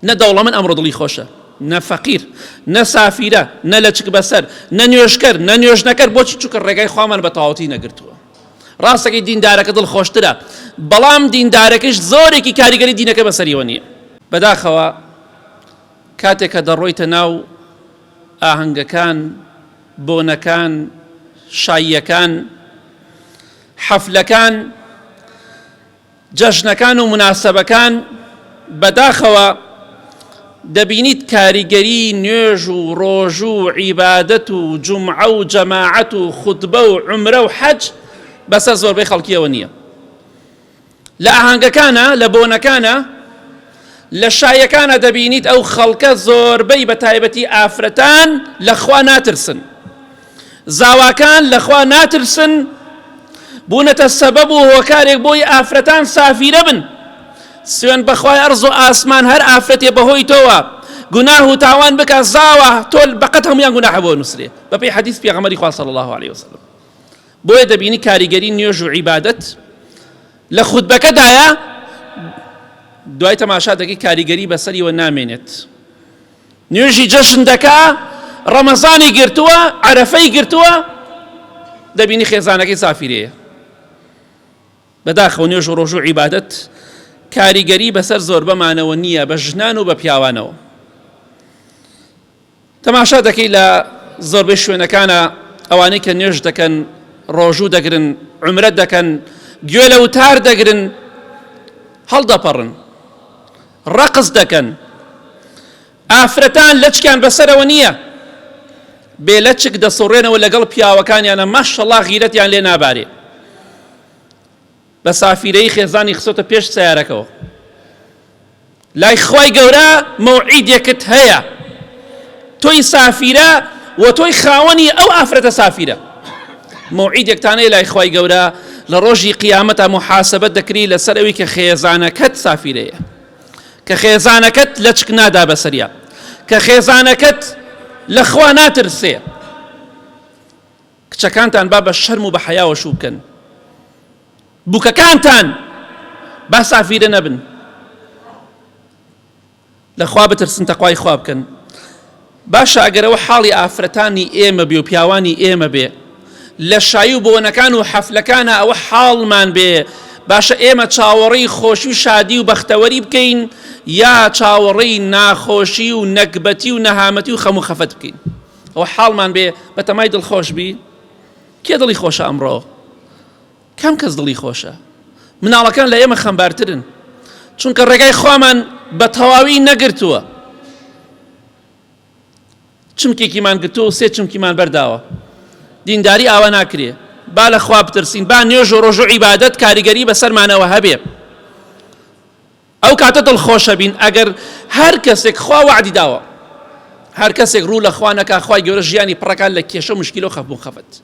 نە دەوڵەمەند ئەمڕۆ دڵی خۆشە، نە فەقیر، نە سافیرە، نە لەچک بەسەر، نە نوێژکەر، نە نوێژنەکەر. بۆچی؟ چونکە ڕێگای خوامان بە تەواوەتی نەگرتووە. ڕاستەکەی دیندارەکە دڵخۆشترە، بەڵام دیندارەکەش زۆرێکی کاریگەری دینەکە بەسەریەوە نییە. بەداخەوە کاتێک کە دەڕۆیتە ناو ئاهەنگەکان، بۆنەکان، شاییەکان، حەفلەکان، جەژنەکان و مناسەبەکان، بەداخەوە دەبینیت کاریگەری نوێژ و ڕۆژ و عیبادەت و جومعە و جەماعەت و خوتبە و عومرە و حەج بەسەر زۆربەی خەڵکیەوە نییە. لە ئاهەنگەکانە، لە بۆنەکانە، لە شایەکانە دەبینیت ئەو خەڵکە زۆربەی بە تایبەتی ئافرەتان لەخوا ناترسن، زاواکان لەخوا ناترسن، بوونەتە سەبەب و هۆکارێک بۆی ئافرەتان سافیرە بن. سوێن بەخوای ئەرز و ئاسمان هەر ئافرەتێ بەهۆی تۆوە گوناه و تاوان بکە، زاوە تۆ بەقەت هەمویان گوناحە بۆ نووسرێ بەپێی حەدیث پێغەمبەری خوا صلی الله علیه وسلم. بۆیە دەبینی کاریگەری نوێژ و عیبادەت لە خوتبەکەدایە، دوای تەماشا دەکەی کاریگەری بەسەریەوە نامێنێت. نوێژی جەشن دەکا، ڕەمەزانی گرتووە، عەرەفەی گرتووە، دەبینی خێزانەکەی سافیرەیە. بەداخەوە نوێژ و ڕۆژ و عیبادەت کاریگەری بەسەر زۆر بەمانەوە نییە، بە ژنان و بە پیاوانەوە. تەماشا دەکەی لە زۆربەی شوێنەکانە ئەوانەی کە نوێژ دەکەن، ڕۆژوو دەگرن، عومرە دەکەن، گوێ لە وتار دەگرن، هەڵدەپەڕن، ڕەقس دەکەن. ئافرەتان لەچکیان بەسەرەوە نییە، بێ لەچک دەسوڕێنەوە لەگەڵ پیاوەکانیانە، ماشەڵڵا غیرەتیان لێ نابارێ. بە سافیرەی خێزانی خسۆتە پێش سیارەکەەوە. لای خوای گەورە مەوعیدێکت هەیە، تۆی سافیرە و تۆی خاوەنی ئەو ئافرەتە سافیرە. مەوعیدێکتانەیە لای خوای گەورە، لە ڕۆژی قیامەتە محاسەبەت دەکری لەسەر ئەوی کە خێزانەکەت سافیرەیە، کە خێزانەکەت لەچک نادا بەسەریە، کە خێزانەکەت لەخوا ناترسێ. کچەکانتان با بە شەرم و بە حەیاوە شوو بکەن، بووکەکانتان با سافیرە نەبن، لەخوا بترسن، تەقوای خوا بکەن. باشە ئەگەرەوە حاڵی ئافرەتانی ئێمە بێ و پیاوانی ئێمە بێ، لە شایی و بۆنەکان و حەفلەکانە ئەوە حاڵمان بێ، باشە ئێمە چاوەڕێی خۆشی و شادی و بەختەوەری بکەین، یا چاوەڕێی ناخۆشی و نەکبەتی و نەهامەتی و خەم و خەفەت بکەین. ئەوە حاڵمان بێ بە تەمای دڵخۆش بی. کێ دڵی خۆشە ئەمڕۆ؟ کەم کەس دڵی خۆشە. مناڵەکان لە ئێمە خەمبارترن، چونکە ڕێگای خوامان بە تەواوی نەگرتووە. چمکێکیمان گرتووە و سێ چمکیمان بەرداوە. دینداری ئاوا ناکرێ. با لە خوا بترسین، با نوێژ و ڕۆژ و عیبادەت کاریگەری بەسەرمانەوە هەبێ. ئەو کاتە دڵخۆشە بین ئەگەر هەر کەسێک خوا وعدی داوە، هەر کەسێک ڕوو لە خوا نەکا، خوای گەورە ژیانی پڕەکان لە کێشە و مشکیل و خەف و خەفەت.